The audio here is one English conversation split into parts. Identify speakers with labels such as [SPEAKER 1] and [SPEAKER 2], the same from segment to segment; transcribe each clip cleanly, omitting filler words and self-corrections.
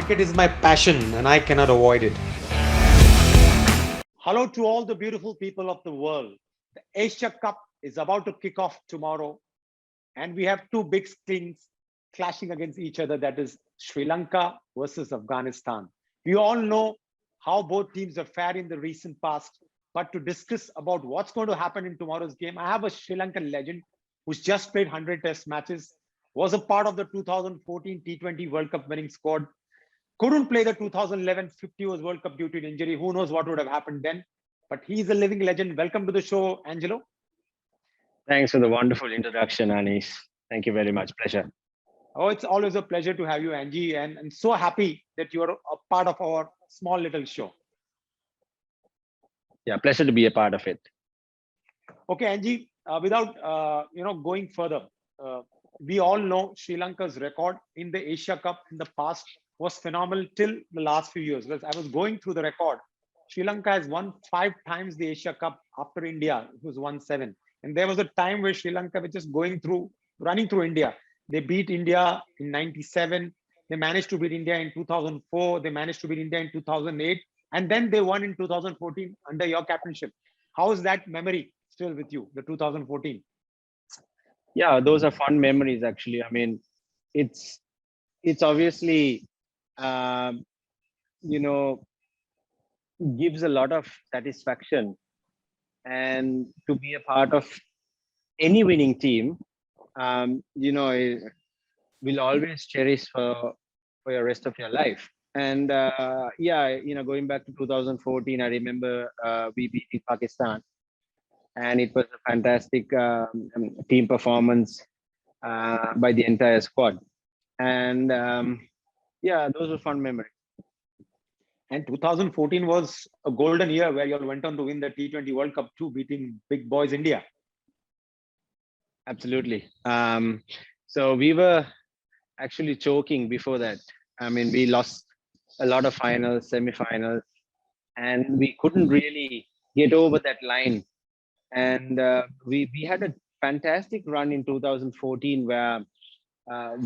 [SPEAKER 1] Cricket is my passion and I cannot avoid it.
[SPEAKER 2] Hello to all the beautiful people of the world. The Asia Cup is about to kick off tomorrow, and we have two big teams clashing against each other. That is Sri Lanka versus Afghanistan. We all know how both teams have fared in the recent past. But to discuss about what's going to happen in tomorrow's game, I have a Sri Lankan legend who's just played 100 Test matches, was a part of the 2014 T20 World Cup winning squad, couldn't play the 2011 50 overs World Cup due to an injury. Who knows what would have happened then? But he's a living legend. Welcome to the show, Angelo.
[SPEAKER 3] Thanks for the wonderful introduction, Anis. Thank you very much. Pleasure.
[SPEAKER 2] Oh, it's always a pleasure to have you, Angie, and I'm so happy that you're a part of our small little show.
[SPEAKER 3] Yeah, pleasure to be a part of it.
[SPEAKER 2] Okay, Angie, without going further, we all know Sri Lanka's record in the Asia Cup in the past was phenomenal till the last few years. I was going through the record. Sri Lanka has won 5 times the Asia Cup after India, who's won 7. And there was a time where Sri Lanka was just running through India. They beat India in 97. They managed to beat India in 2004. They managed to beat India in 2008. And then they won in 2014 under your captainship. How is that memory still with you, the 2014?
[SPEAKER 3] Yeah, those are fun memories, actually. I mean, it's obviously, gives a lot of satisfaction. And to be a part of any winning team, will always cherish for your rest of your life. And going back to 2014, I remember we beat Pakistan, and it was a fantastic team performance by the entire squad. And those were fun memories.
[SPEAKER 2] And 2014 was a golden year where you all went on to win the T20 World Cup too, beating big boys India.
[SPEAKER 3] Absolutely. So we were actually choking before that. I mean, we lost a lot of finals, semi-finals, and we couldn't really get over that line. And we had a fantastic run in 2014 where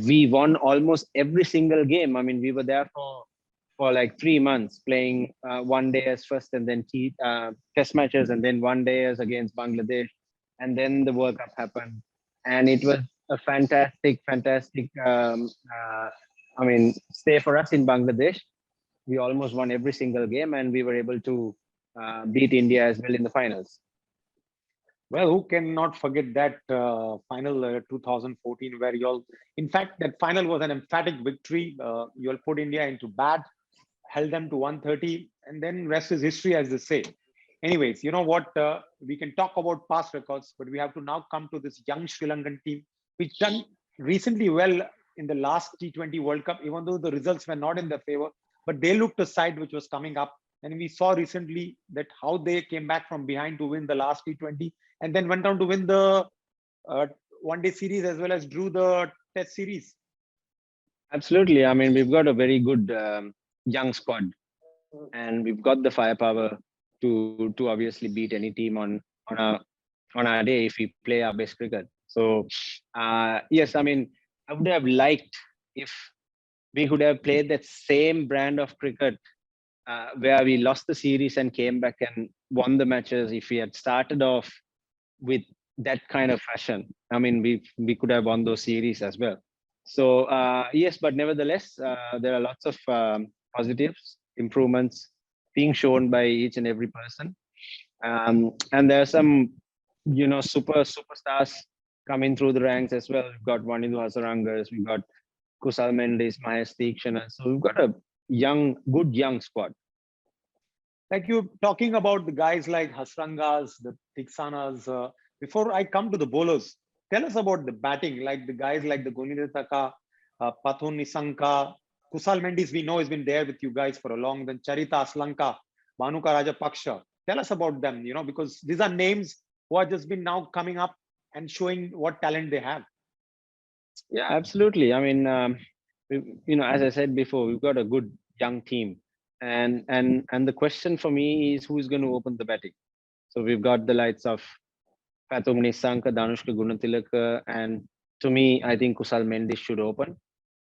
[SPEAKER 3] we won almost every single game. I mean, we were there for like 3 months playing one day as first, and then test matches, and then one day as against Bangladesh, and then the World Cup happened. And it was a fantastic stay for us in Bangladesh. We almost won every single game, and we were able to beat India as well in the finals.
[SPEAKER 2] Well, who cannot forget that final 2014 where in fact, that final was an emphatic victory. You all put India into bat, held them to 130, and then rest is history, as they say. Anyways, you know what? We can talk about past records, but we have to now come to this young Sri Lankan team, which done recently well in the last T20 World Cup, even though the results were not in their favor. But they looked a side which was coming up. And we saw recently that how they came back from behind to win the last T20 and then went on to win the one-day series as well as drew the test series.
[SPEAKER 3] Absolutely. I mean, we've got a very good young squad, and we've got the firepower to obviously beat any team on our day if we play our best cricket. So yes, I mean, I would have liked if we could have played that same brand of cricket where we lost the series and came back and won the matches. If we had started off with that kind of fashion, I mean, we could have won those series as well. So yes, but nevertheless, there are lots of positives, improvements being shown by each and every person. And there are some, superstars coming through the ranks as well. We've got Wanindu, Hasranga, we've got Kusal Mendes, Mahesh Deekshana. So we've got a good young squad.
[SPEAKER 2] Like you talking about the guys like Hasrangas, the Tiksanas. Before I come to the bowlers, tell us about the batting, like the guys like the Gunidetaka, Pathun Nisanka, Kusal Mendes, we know has been there with you guys for a long. Then Charita Aslanka, Bhanuka Rajapaksha. Tell us about them, because these are names who are just been now coming up and showing what talent they have.
[SPEAKER 3] Yeah, absolutely. I mean, as I said before, we've got a good young team, and the question for me is who is going to open the batting. So we've got the likes of Pathum Nisanka, Danushka Gunatilaka, and to me, I think Kusal Mendes should open.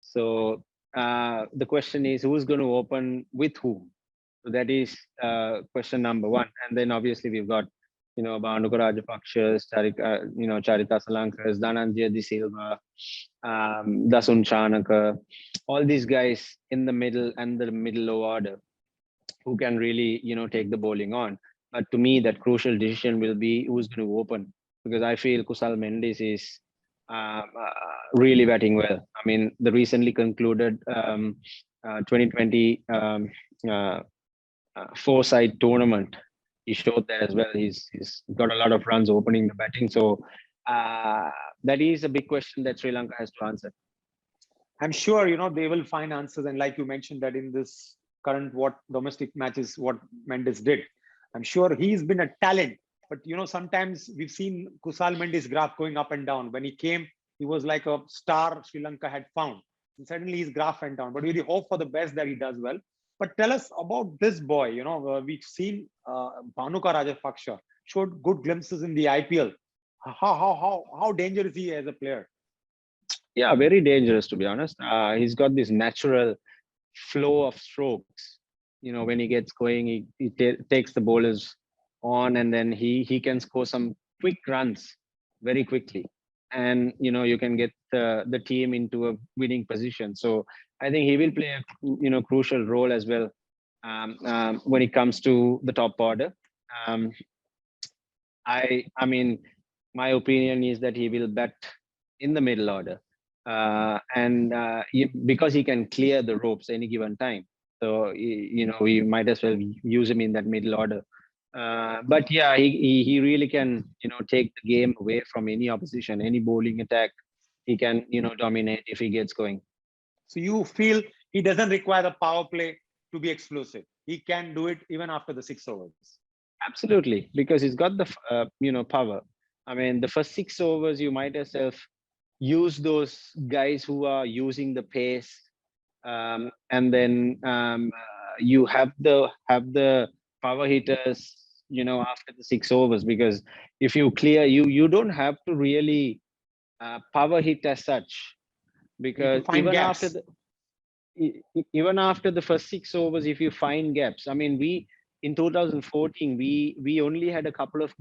[SPEAKER 3] So the question is who's going to open with whom. So that is question number one. And then obviously we've got, Bhanuka Rajapakshas, Charita Salankas, Dhananjaya De Silva, Dasun Chanaka, all these guys in the middle and the middle low order who can really, take the bowling on. But to me, that crucial decision will be who's going to open, because I feel Kusal Mendes is really batting well. I mean, the recently concluded 2020 four-side tournament, he showed that as well. He's got a lot of runs opening the batting. So that is a big question that Sri Lanka has to answer.
[SPEAKER 2] I'm sure, they will find answers. And like you mentioned that in this current domestic matches, what Mendes did, I'm sure he's been a talent. But, sometimes we've seen Kusal Mendes' graph going up and down. When he came, he was like a star Sri Lanka had found. And suddenly his graph went down. But we really hope for the best that he does well. But tell us about this boy. We've seen Bhanuka Rajapaksa showed good glimpses in the IPL. How dangerous he is as a player?
[SPEAKER 3] Yeah, very dangerous, to be honest. He's got this natural flow of strokes. When he gets going, he takes the bowlers on, and then he can score some quick runs very quickly. And, you can get the team into a winning position. So I think he will play a, crucial role as well when it comes to the top order. I mean, my opinion is that he will bat in the middle order. Because he can clear the ropes any given time, so we might as well use him in that middle order. But yeah, he really can take the game away from any opposition, any bowling attack. He can dominate if he gets going.
[SPEAKER 2] So you feel he doesn't require the power play to be explosive. He can do it even after the 6 overs.
[SPEAKER 3] Absolutely, because he's got the power. I mean, the first 6 overs you might as well use those guys who are using the pace, and then you have the power hitters after the 6 overs, because if you clear, you don't have to really power hit as such, because even after the first 6 overs, if you find gaps, I mean, we in 2014 we only had a couple of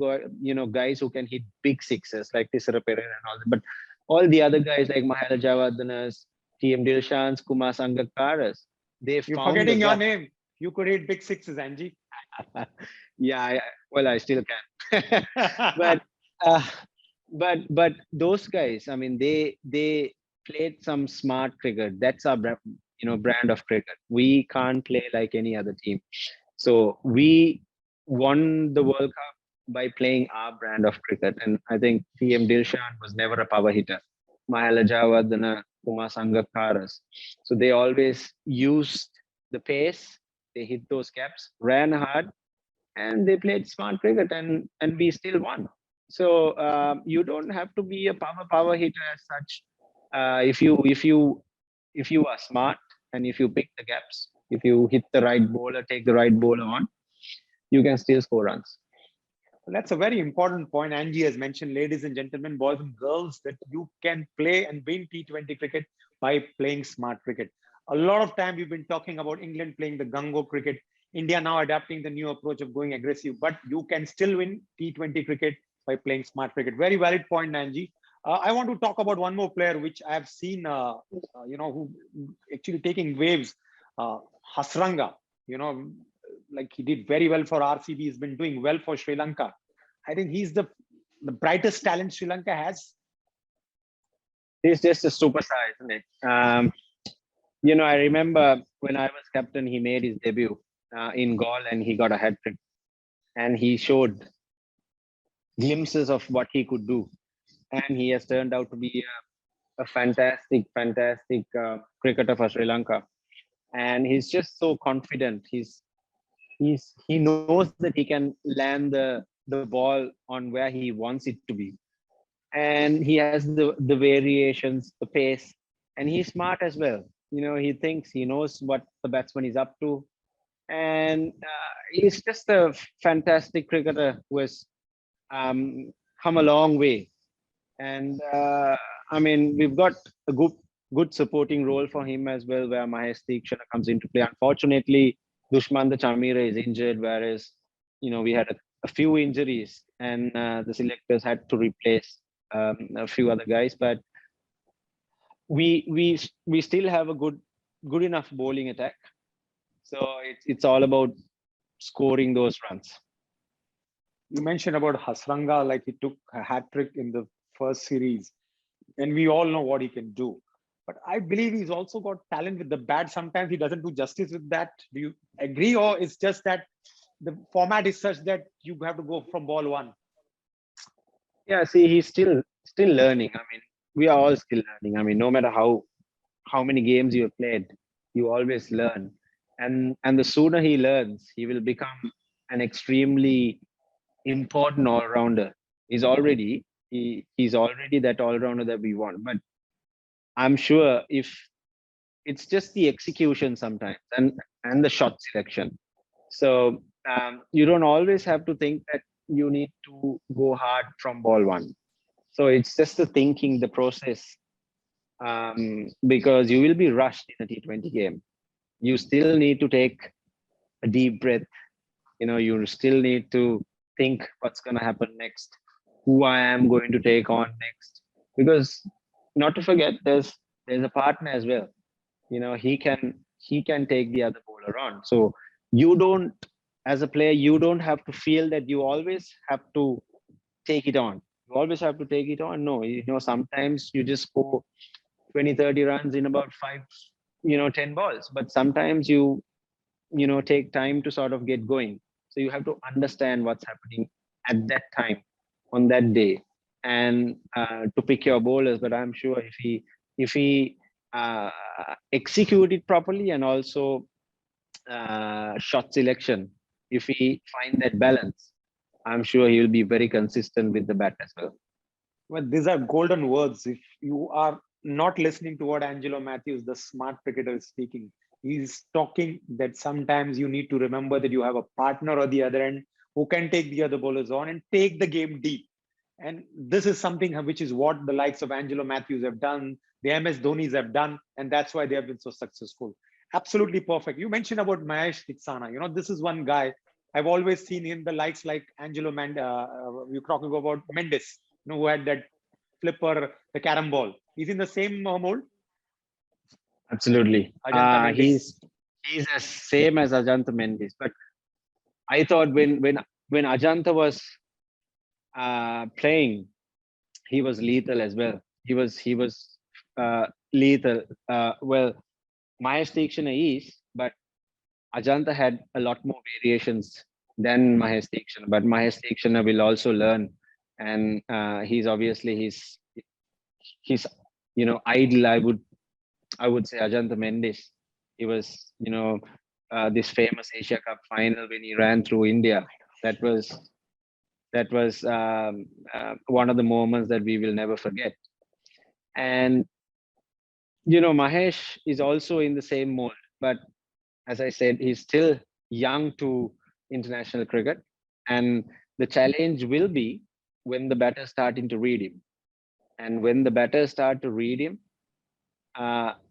[SPEAKER 3] guys who can hit big sixes like Tisara Pereira and all that, but all the other guys like Mahela Javardhanas, TM Dilshans, Kumar Sangakkara's,
[SPEAKER 2] you're forgetting your name. You could hit big sixes, Angie.
[SPEAKER 3] Yeah, well, I still can. but those guys, I mean, they played some smart cricket. That's our brand of cricket. We can't play like any other team. So we won the World Cup by playing our brand of cricket. And I think TM Dilshan was never a power hitter. Mahela Javardhana, Kumar Sangakkara's. So they always used the pace, they hit those caps, ran hard, and they played smart cricket, and we still won. So you don't have to be a power hitter as such. If you are smart, and if you pick the gaps, if you hit the right bowler, take the right bowler on, you can still score runs.
[SPEAKER 2] That's a very important point Angie has mentioned, ladies and gentlemen, boys and girls, that you can play and win T20 cricket by playing smart cricket. A lot of time we've been talking about England playing the gungo cricket, India now adapting the new approach of going aggressive, but you can still win T20 cricket by playing smart cricket. Very valid point, Angie. I want to talk about one more player which I have seen, who actually taking waves, Hasranga, like he did very well for RCB. He's been doing well for Sri Lanka. I think he's the brightest talent Sri Lanka has.
[SPEAKER 3] He's just a superstar, isn't it? I remember when I was captain, he made his debut in Gaul and he got a hat trick. And he showed glimpses of what he could do. And he has turned out to be a fantastic cricketer for Sri Lanka. And he's just so confident. He knows that he can land the ball on where he wants it to be, and he has the variations, the pace, and he's smart as well. He thinks, he knows what the batsman is up to, and he's just a fantastic cricketer who has come a long way. And I mean, we've got a good supporting role for him as well, where Mahesh Theekshana comes into play. Unfortunately, Dushmantha Chamira is injured, whereas we had a few injuries, and the selectors had to replace a few other guys. But we still have a good enough bowling attack. So it's all about scoring those runs.
[SPEAKER 2] You mentioned about Hasranga, like he took a hat trick in the first series, and we all know what he can do. But I believe he's also got talent with the bat. Sometimes he doesn't do justice with that. Do you agree, or it's just that the format is such that you have to go from ball one?
[SPEAKER 3] Yeah, see, he's still learning. I mean, we are all still learning. I mean, no matter how many games you have played, you always learn. And the sooner he learns, he will become an extremely important all-rounder. He's already that all-rounder that we want. But I'm sure if it's just the execution sometimes and the shot selection. So you don't always have to think that you need to go hard from ball one. So it's just the thinking, the process, because you will be rushed in a T20 game. You still need to take a deep breath. You still need to think what's going to happen next, who I am going to take on next. Because not to forget, there's a partner as well. He can take the other bowler on. So you don't, as a player, you don't have to feel that you always have to take it on. You always have to take it on. No, sometimes you just go 20-30 runs in about 5 10 balls, but sometimes you take time to sort of get going. So you have to understand what's happening at that time on that day, and to pick your bowlers. But I'm sure if he uh, execute it properly, and also shot selection, if he find that balance, I'm sure he will be very consistent with the bat as well.
[SPEAKER 2] Well, these are golden words. If you are not listening to what Angelo Mathews, the smart cricketer, is speaking, he's talking that sometimes you need to remember that you have a partner on the other end who can take the other bowlers on and take the game deep. And this is something which is what the likes of Angelo Mathews have done, the MS Dhonis have done, and that's why they have been so successful. Absolutely perfect. You mentioned about Mahesh Tiksana. This is one guy I've always seen him, the likes like Angelo you're talking about Mendes, who had that flipper, the carom ball. He's in the same mold.
[SPEAKER 3] Absolutely.
[SPEAKER 2] Ajanta Mendes.
[SPEAKER 3] He's as same as Ajanta Mendes. But I thought when Ajanta was playing, he was lethal as well. He was lethal. Well, Mahesh Theekshana is, but Ajanta had a lot more variations than Mahesh Theekshana. But Mahesh Theekshana will also learn, and he's obviously his idol. I would say Ajanta Mendes. He was this famous Asia Cup final when he ran through India. That was one of the moments that we will never forget. And Mahesh is also in the same mold, but as I said, he's still young to international cricket, and the challenge will be when the batters starting to read him. And when the batters start to read him,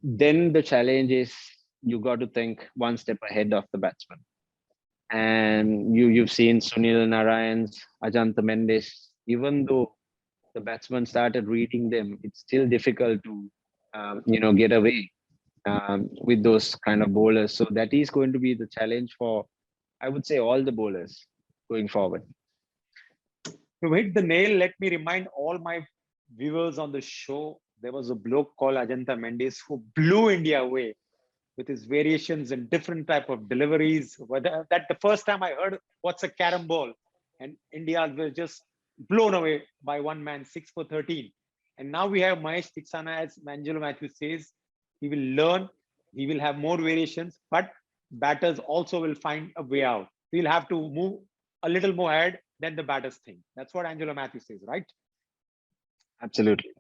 [SPEAKER 3] then the challenge is you got to think one step ahead of the batsman. And you've seen Sunil Narayan's, Ajanta Mendes. Even though the batsman started reading them, it's still difficult to get away with those kind of bowlers. So that is going to be the challenge for, I would say, all the bowlers going forward.
[SPEAKER 2] To hit the nail, let me remind all my viewers on the show, there was a bloke called Ajanta Mendes who blew India away with his variations and different type of deliveries. That the first time I heard what's a carom ball, and India was just blown away by one man, 6 for 13. And now we have Mahesh Tiksana, as Angelo Mathews says, he will learn, he will have more variations, but batters also will find a way out. We'll have to move a little more ahead than the batters think. That's what Angelo Mathews says, right?
[SPEAKER 3] Absolutely.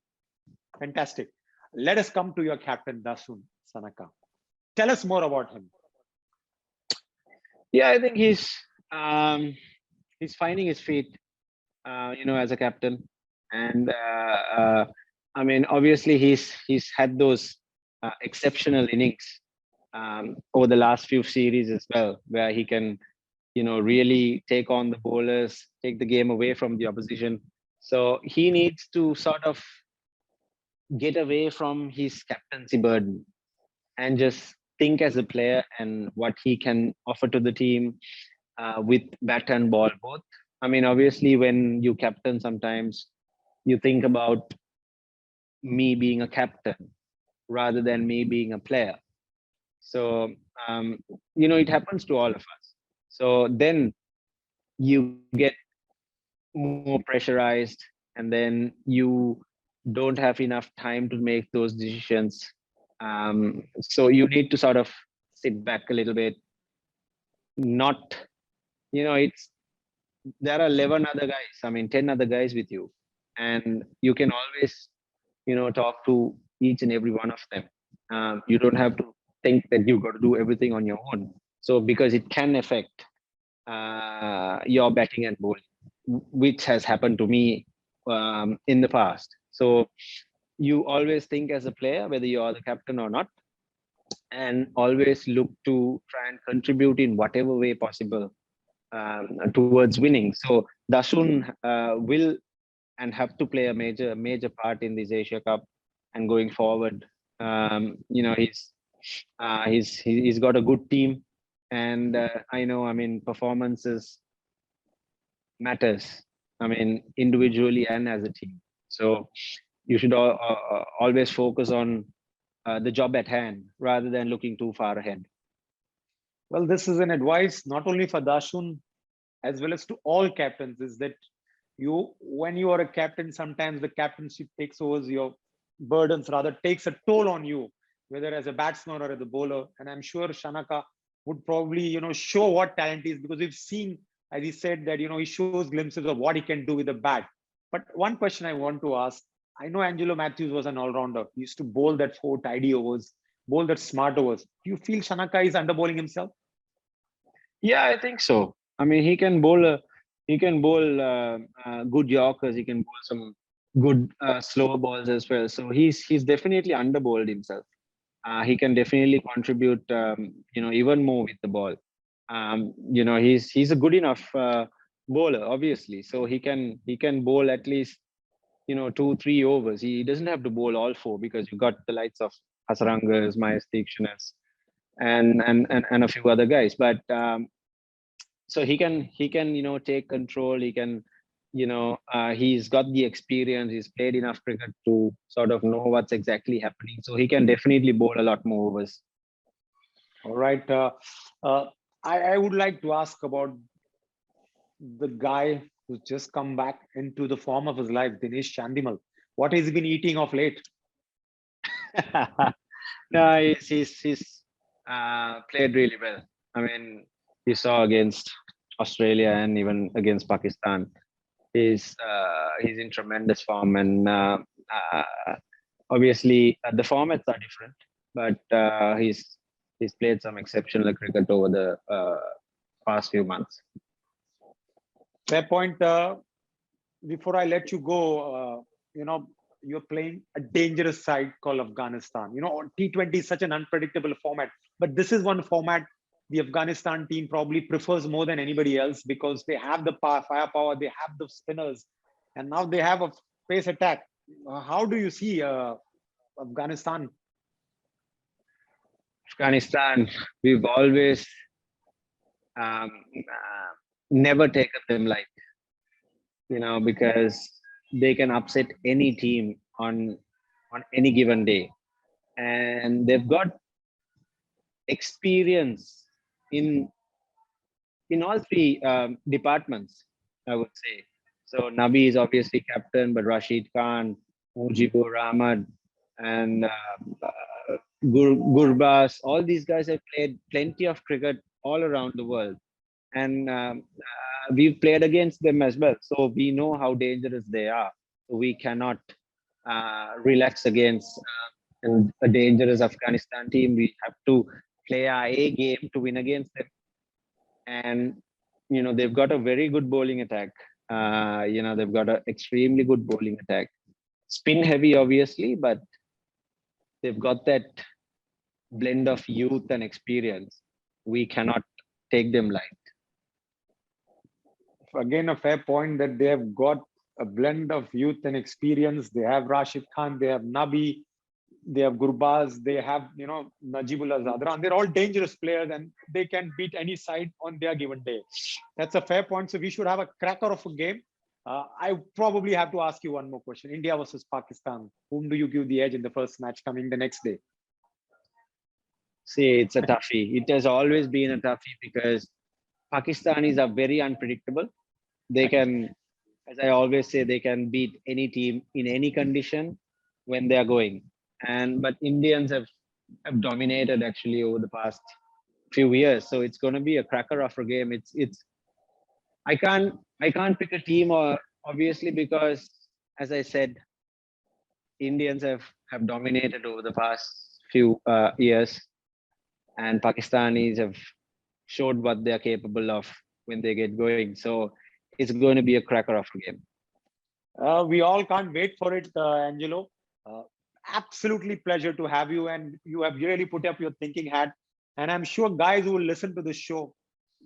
[SPEAKER 2] Fantastic. Let us come to your captain, Dasun Sanaka. Tell us more about him.
[SPEAKER 3] Yeah, I think he's finding his feet, as a captain, and I mean, obviously he's had those exceptional innings over the last few series as well, where he can, really take on the bowlers, take the game away from the opposition. So he needs to sort of get away from his captaincy burden and just think as a player and what he can offer to the team with bat and ball both. I mean, obviously, when you captain, sometimes you think about me being a captain rather than me being a player. So, it happens to all of us. So then you get more pressurized, and then you don't have enough time to make those decisions. So you need to sort of sit back a little bit. Not, it's there are 11 other guys. I mean, 10 other guys with you, and you can always, talk to each and every one of them. You don't have to think that you've got to do everything on your own. So because it can affect your batting and bowling, which has happened to me in the past. So you always think as a player, whether you are the captain or not, and always look to try and contribute in whatever way possible towards winning. So Dashun will and have to play a major part in this Asia Cup and going forward. He's got a good team, and I know. I mean, performances matters. I mean, individually and as a team. So you should always focus on the job at hand rather than looking too far ahead.
[SPEAKER 2] Well, this is an advice not only for Dashun as well as to all captains, is that when you are a captain, sometimes the captainship takes over your burdens, rather takes a toll on you, whether as a batsman or as a bowler. And I'm sure Shanaka would probably, show what talent is, because we've seen, as he said, that, he shows glimpses of what he can do with a bat. But one question I want to ask, I know Angelo Mathews was an all-rounder. He used to bowl that 4 tidy overs, bowl that smart overs. Do you feel Shanaka is underbowling himself?
[SPEAKER 3] Yeah, I think so. I mean, he can bowl good Yorkers. He can bowl some good slower balls as well. So he's definitely underbowled himself. He can definitely contribute, even more with the ball. He's a good enough bowler, obviously. So he can bowl at least 2-3 overs. He doesn't have to bowl all 4, because you've got the likes of Hasrangas, Mayas Dikshanas, and a few other guys. But so he can take control. He can he's got the experience. He's played enough cricket to sort of know what's exactly happening. So he can definitely bowl a lot more overs.
[SPEAKER 2] All right. I would like to ask about the guy who's just come back into the form of his life, Dinesh Chandimal. What has he been eating of late?
[SPEAKER 3] No, he's played really well. I mean, you saw against Australia and even against Pakistan. He's in tremendous form, and obviously the formats are different, but he's played some exceptional cricket over the past few months.
[SPEAKER 2] Fair point. Before I let you go, you're playing a dangerous side called Afghanistan. T20 is such an unpredictable format, but this is one format the Afghanistan team probably prefers more than anybody else, because they have the firepower, they have the spinners, and now they have a pace attack. How do you see Afghanistan?
[SPEAKER 3] Afghanistan, we've always never taken them light, because they can upset any team on any given day, and they've got experience in all 3 departments, I would say. So Nabi is obviously captain, but Rashid Khan, Mujibur Ahmad, and Gurbas, all these guys have played plenty of cricket all around the world, and we've played against them as well. So we know how dangerous they are. So we cannot relax against a dangerous Afghanistan team. We have to play our A game to win against them. And they've got a very good bowling attack. They've got an extremely good bowling attack. Spin heavy, obviously, but they've got that blend of youth and experience, we cannot take them light.
[SPEAKER 2] Again, a fair point that they have got a blend of youth and experience. They have Rashid Khan, they have Nabi, they have Gurbaz, they have, Najibullah Zadran. They're all dangerous players and they can beat any side on their given day. That's a fair point. So we should have a cracker of a game. I probably have to ask you one more question. India versus Pakistan. Whom do you give the edge in the first match coming the next day?
[SPEAKER 3] See, it's a toughie. It has always been a toughie because Pakistanis are very unpredictable. They can, as I always say, they can beat any team in any condition when they are going. But Indians have dominated actually over the past few years. So it's going to be a cracker of a game. I can't pick a team, or obviously, because as I said, Indians have dominated over the past few years, and Pakistanis have showed what they're capable of when they get going. So it's going to be a cracker of a game.
[SPEAKER 2] We all can't wait for it, Angelo. Absolutely pleasure to have you, and you have really put up your thinking hat. And I'm sure guys who will listen to this show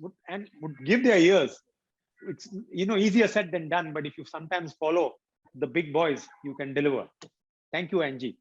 [SPEAKER 2] would give their ears. It's easier said than done, but if you sometimes follow the big boys, you can deliver. Thank you, Angie.